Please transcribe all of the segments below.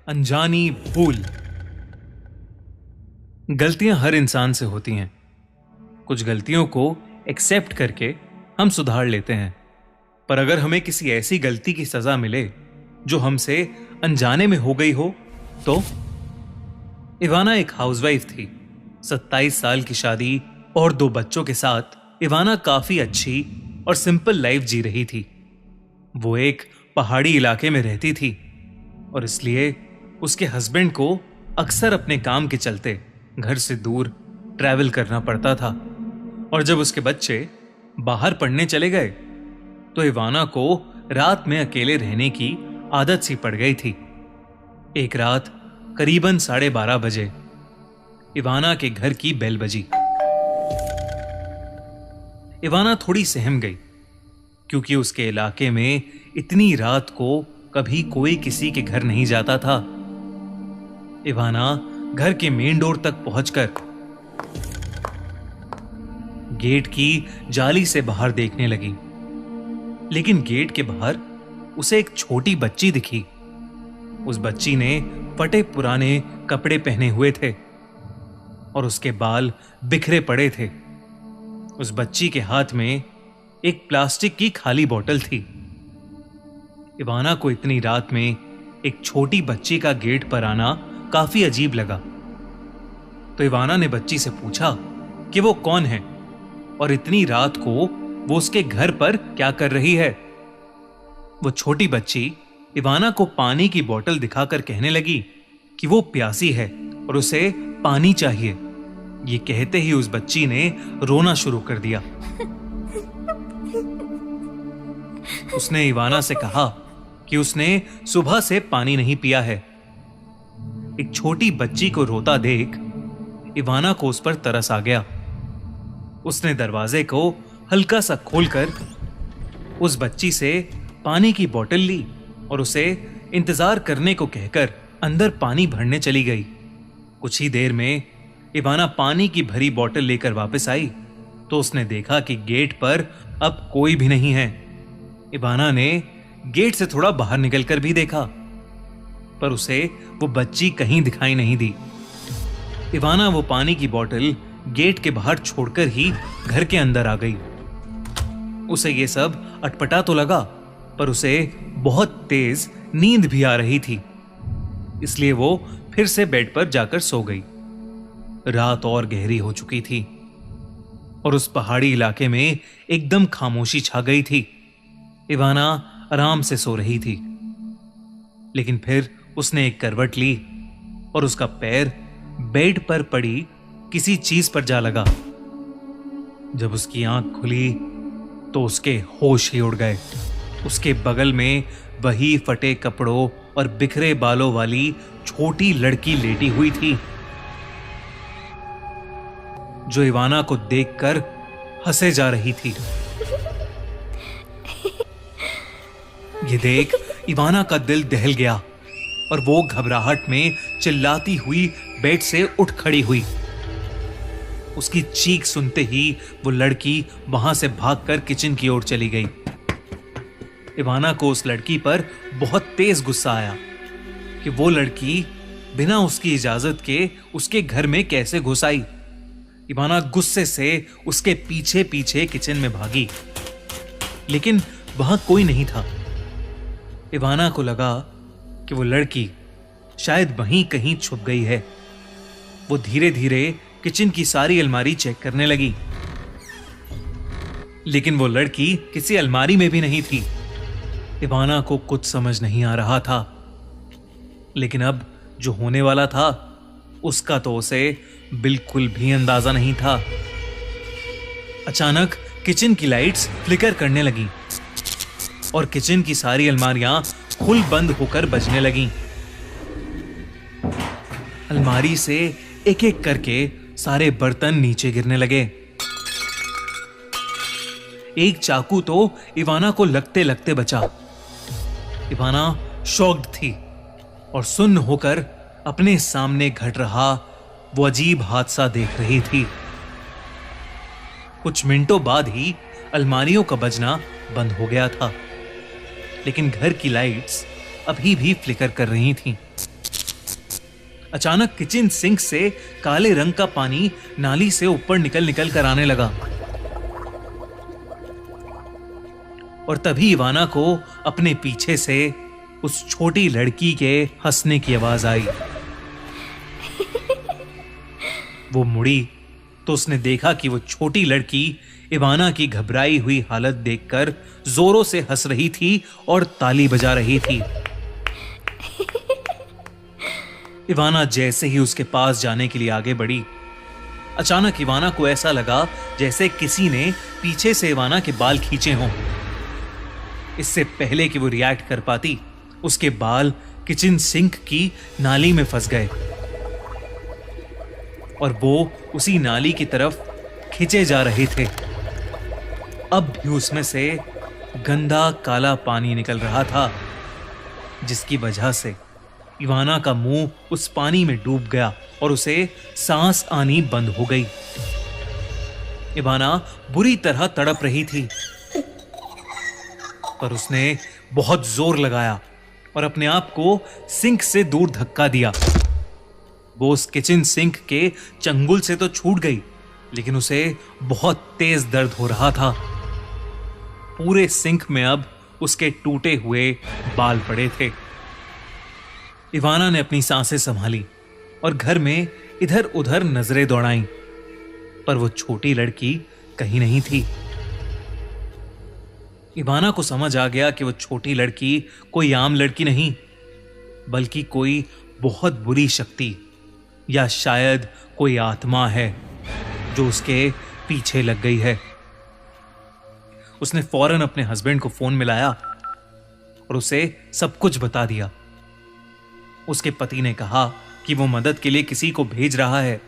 अनजानी भूल। गलतियां हर इंसान से होती हैं। कुछ गलतियों को एक्सेप्ट करके हम सुधार लेते हैं, पर अगर हमें किसी ऐसी गलती की सजा मिले जो हमसे अनजाने में हो गई हो तो? इवाना एक हाउसवाइफ थी। 27 साल की शादी और 2 बच्चों के साथ इवाना काफी अच्छी और सिंपल लाइफ जी रही थी। वो एक पहाड़ी इलाके में रहती थी और इसलिए उसके हस्बैंड को अक्सर अपने काम के चलते घर से दूर ट्रैवल करना पड़ता था। और जब उसके बच्चे बाहर पढ़ने चले गए तो इवाना को रात में अकेले रहने की आदत सी पड़ गई थी। एक रात करीबन 12:30 बजे इवाना के घर की बेल बजी। इवाना थोड़ी सहम गई क्योंकि उसके इलाके में इतनी रात को कभी कोई किसी के घर नहीं जाता था। इवाना घर के मेन डोर तक पहुंचकर गेट की जाली से बाहर देखने लगी, लेकिन गेट के बाहर उसे एक छोटी बच्ची दिखी। उस बच्ची ने फटे पुराने कपड़े पहने हुए थे और उसके बाल बिखरे पड़े थे। उस बच्ची के हाथ में एक प्लास्टिक की खाली बोतल थी। इवाना को इतनी रात में एक छोटी बच्ची का गेट पर आना काफी अजीब लगा, तो इवाना ने बच्ची से पूछा कि वो कौन है और इतनी रात को वो उसके घर पर क्या कर रही है। वो छोटी बच्ची इवाना को पानी की बोतल दिखाकर कहने लगी कि वो प्यासी है और उसे पानी चाहिए। ये कहते ही उस बच्ची ने रोना शुरू कर दिया। उसने इवाना से कहा कि उसने सुबह से पानी नहीं पिया है। एक छोटी बच्ची को रोता देख इवाना को उस पर तरस आ गया। उसने दरवाजे को हल्का सा खोलकर उस बच्ची से पानी की बोतल ली और उसे इंतजार करने को कहकर अंदर पानी भरने चली गई। कुछ ही देर में इवाना पानी की भरी बोतल लेकर वापस आई तो उसने देखा कि गेट पर अब कोई भी नहीं है। इवाना ने गेट से थोड़ा बाहर निकलकर भी देखा, पर उसे वो बच्ची कहीं दिखाई नहीं दी। इवाना वो पानी की बोतल गेट के बाहर छोड़कर ही घर के अंदर आ गई। उसे ये सब अटपटा तो लगा, पर उसे बहुत तेज नींद भी आ रही थी, इसलिए वो फिर से बेड पर जाकर सो गई। रात और गहरी हो चुकी थी और उस पहाड़ी इलाके में एकदम खामोशी छा गई थी। इवाना आराम से सो रही थी, लेकिन फिर उसने एक करवट ली और उसका पैर बेड पर पड़ी किसी चीज पर जा लगा। जब उसकी आंख खुली तो उसके होश ही उड़ गए। उसके बगल में वही फटे कपड़ों और बिखरे बालों वाली छोटी लड़की लेटी हुई थी, जो इवाना को देखकर हंसे जा रही थी। ये देख इवाना का दिल दहल गया और वो घबराहट में चिल्लाती हुई बेड से उठ खड़ी हुई। उसकी चीख सुनते ही वो लड़की वहां से भागकर किचन की ओर चली गई। इवाना को उस लड़की पर बहुत तेज गुस्सा आया कि वो लड़की बिना उसकी इजाजत के उसके घर में कैसे घुस आई। इवाना गुस्से से उसके पीछे पीछे किचन में भागी, लेकिन वहां कोई नहीं था। इवाना को लगा कि वो लड़की शायद वहीं कहीं छुप गई है। वो धीरे धीरे किचन की सारी अलमारी चेक करने लगी, लेकिन वो लड़की किसी अलमारी में भी नहीं थी। इवाना को कुछ समझ नहीं आ रहा था, लेकिन अब जो होने वाला था उसका तो उसे बिल्कुल भी अंदाजा नहीं था। अचानक किचन की लाइट्स फ्लिकर करने लगी और किचन की सारी अलमारियां खुल बंद होकर बजने लगीं। अलमारी से एक एक करके सारे बर्तन नीचे गिरने लगे। एक चाकू तो इवाना को लगते लगते बचा। इवाना शॉक्ड थी और सुन्न होकर अपने सामने घट रहा वो अजीब हादसा देख रही थी। कुछ मिनटों बाद ही अलमारियों का बजना बंद हो गया था, लेकिन घर की लाइट्स अभी भी फ्लिकर कर रही थीं। अचानक किचन सिंक से काले रंग का पानी नाली से ऊपर निकल निकल कर आने लगा और तभी इवाना को अपने पीछे से उस छोटी लड़की के हंसने की आवाज आई। वो मुड़ी तो उसने देखा कि वो छोटी लड़की इवाना की घबराई हुई हालत देखकर जोरों से हंस रही थी और ताली बजा रही थी। इवाना जैसे ही उसके पास जाने के लिए आगे बढ़ी, अचानक इवाना को ऐसा लगा जैसे किसी ने पीछे से इवाना के बाल खींचे हों। इससे पहले कि वो रिएक्ट कर पाती, उसके बाल किचन सिंक की नाली में फंस गए और वो उसी नाली की तरफ खींचे जा रहे थे। अब भी उसमें से गंदा काला पानी निकल रहा था, जिसकी वजह से इवाना का मुंह उस पानी में डूब गया और उसे सांस आनी बंद हो गई। इवाना बुरी तरह तड़प रही थी, पर उसने बहुत जोर लगाया और अपने आप को सिंक से दूर धक्का दिया। वो उस किचन सिंक के चंगुल से तो छूट गई, लेकिन उसे बहुत तेज दर्द हो रहा था। पूरे सिंक में अब उसके टूटे हुए बाल पड़े थे। इवाना ने अपनी सांसें संभाली और घर में इधर उधर नजरें दौड़ाईं, पर वो छोटी लड़की कहीं नहीं थी। इवाना को समझ आ गया कि वो छोटी लड़की कोई आम लड़की नहीं, बल्कि कोई बहुत बुरी शक्ति या शायद कोई आत्मा है जो उसके पीछे लग गई है। उसने फौरन अपने हस्बैंड को फोन मिलाया और उसे सब कुछ बता दिया। उसके पति ने कहा कि वो मदद के लिए किसी को भेज रहा है,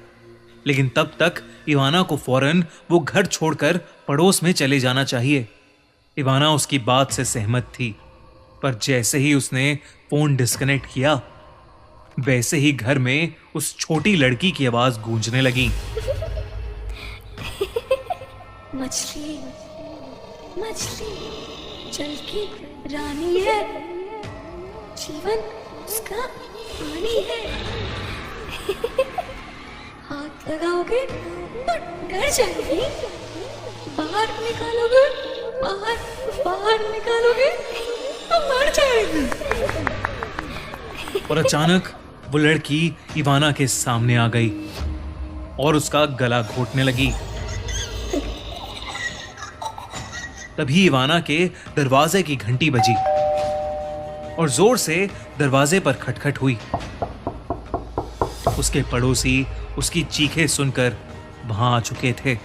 लेकिन तब तक इवाना को फौरन वो घर छोड़कर पड़ोस में चले जाना चाहिए। इवाना उसकी बात से सहमत थी, पर जैसे ही उसने फोन डिस्कनेक्ट किया, वैसे ही घर में उस छोटी लड़की की आवाज गूंजने लगी। मछली मछली जल की रानी है, जीवन उसका पानी है। हाथ लगाओगे तो डर जाएगी, बाहर निकालोगे बाहर निकालोगे तो मर जाएगी। और अचानक वो लड़की इवाना के सामने आ गई और उसका गला घोटने लगी। तभी इवाना के दरवाजे की घंटी बजी और जोर से दरवाजे पर खटखट हुई। उसके पड़ोसी उसकी चीखें सुनकर वहां आ चुके थे,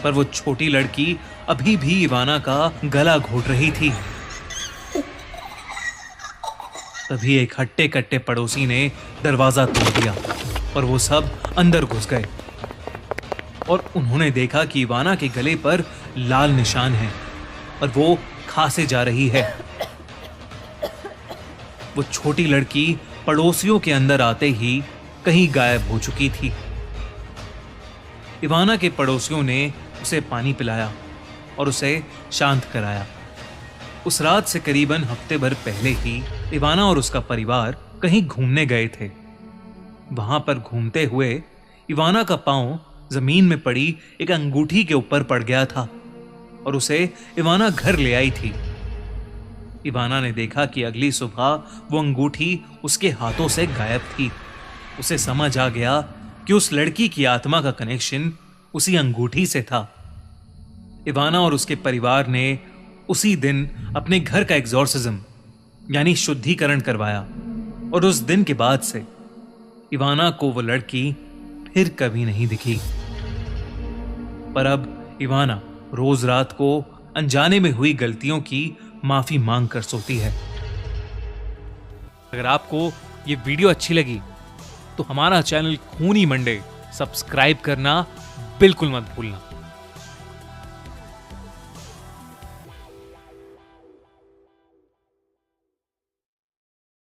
पर वो छोटी लड़की अभी भी इवाना का गला घोट रही थी। तभी एक हट्टे कट्टे पड़ोसी ने दरवाजा तोड़ दिया और वो सब अंदर घुस गए और उन्होंने देखा कि इवाना के गले पर लाल निशान है और वो खांसे जा रही है। वो छोटी लड़की पड़ोसियों के अंदर आते ही कहीं गायब हो चुकी थी। इवाना के पड़ोसियों ने उसे पानी पिलाया और उसे शांत कराया। उस रात से करीबन हफ्ते भर पहले ही इवाना और उसका परिवार कहीं घूमने गए थे। वहां पर घूमते हुए इवाना का पांव जमीन में पड़ी एक अंगूठी के ऊपर पड़ गया था और उसे इवाना घर ले आई थी। इवाना ने देखा कि अगली सुबह वो अंगूठी उसके हाथों से गायब थी। उसे समझ आ गया कि उस लड़की की आत्मा का कनेक्शन उसी अंगूठी से था। इवाना और उसके परिवार ने उसी दिन अपने घर का एग्जॉर्सिज्म यानी शुद्धिकरण करवाया और उस दिन के बाद से इवाना को वो लड़की फिर कभी नहीं दिखी। पर अब इवाना रोज रात को अनजाने में हुई गलतियों की माफी मांग कर सोती है। अगर आपको ये वीडियो अच्छी लगी तो हमारा चैनल खूनी मंडे सब्सक्राइब करना बिल्कुल मत भूलना।